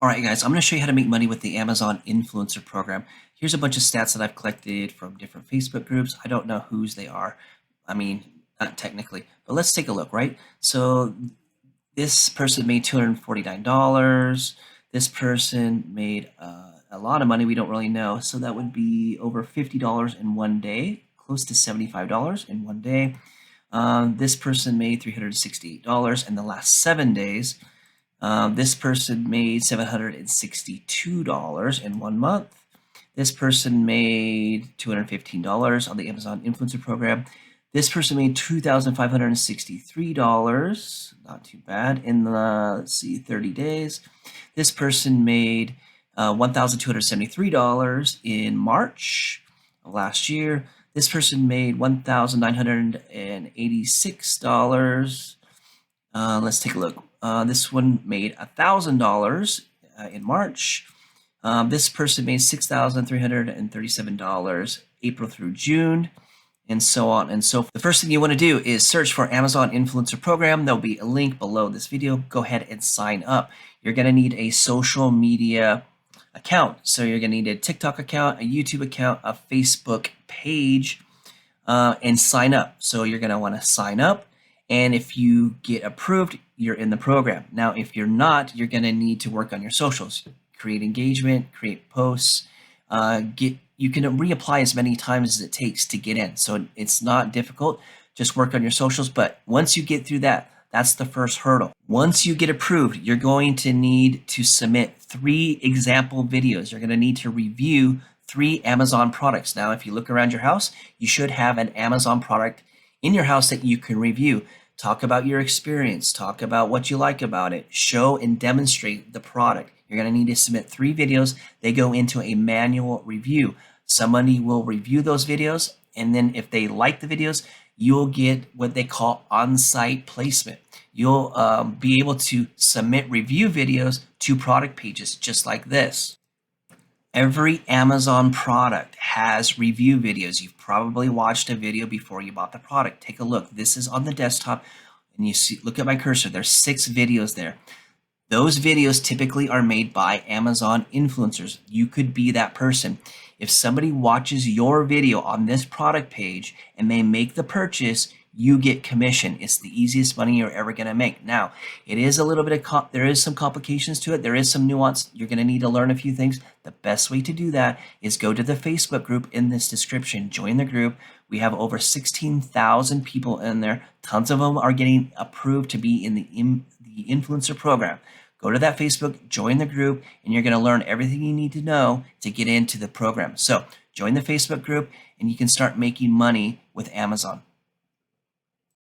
All right, guys, I'm going to show you how to make money with the Amazon Influencer Program. Here's a bunch of stats that I've collected from different Facebook groups. I don't know whose they are. I mean, not technically, but let's take a look, right? So this person made $249. This person made a lot of money. We don't really know. So that would be over $50 in one day, close to $75 in one day. This person made $368 in the last 7 days. This person made $762 in 1 month. This person made $215 on the Amazon Influencer Program. This person made $2,563, not too bad, in the, let's see, 30 days. This person made $1,273 in March of last year. This person made $1,986. Let's take a look. This one made $1,000 in March. This person made $6,337 April through June, and so on and so forth. The first thing you want to do is search for Amazon Influencer Program. There'll be a link below this video. Go ahead and sign up. You're going to need a social media account. So you're going to need a TikTok account, a YouTube account, a Facebook page, and sign up. So you're going to want to sign up. And if you get approved, you're in the program. Now, if you're not, you're going to need to work on your socials, create engagement, create posts, you can reapply as many times as it takes to get in. So it's not difficult. Just work on your socials. But once you get through that, that's the first hurdle. Once you get approved, you're going to need to submit 3 example videos. You're going to need to review 3 Amazon products. Now, if you look around your house, you should have an Amazon product in your house that you can review. Talk about your experience, talk about what you like about it, show and demonstrate the product. You're going to need to submit 3 videos. They go into a manual review. Somebody will review those videos, and then if they like the videos, you'll get what they call on-site placement. You'll be able to submit review videos to product pages just like this. Every Amazon product has review videos. You've probably watched a video before you bought the product. Take a look. This is on the desktop, and you see, look at my cursor. There's 6 videos there. Those videos typically are made by Amazon influencers. You could be that person. If somebody watches your video on this product page and they make the purchase, you get commission. It's the easiest money you're ever going to make. Now, it is a little bit of there is some complications to it. There is some nuance. You're going to need to learn a few things. The best way to do that is go to the Facebook group in this description. Join the group. We have over 16,000 people in there. Tons of them are getting approved to be in the influencer program. Go to that Facebook, join the group, and you're going to learn everything you need to know to get into the program. So join the Facebook group, and you can start making money with Amazon.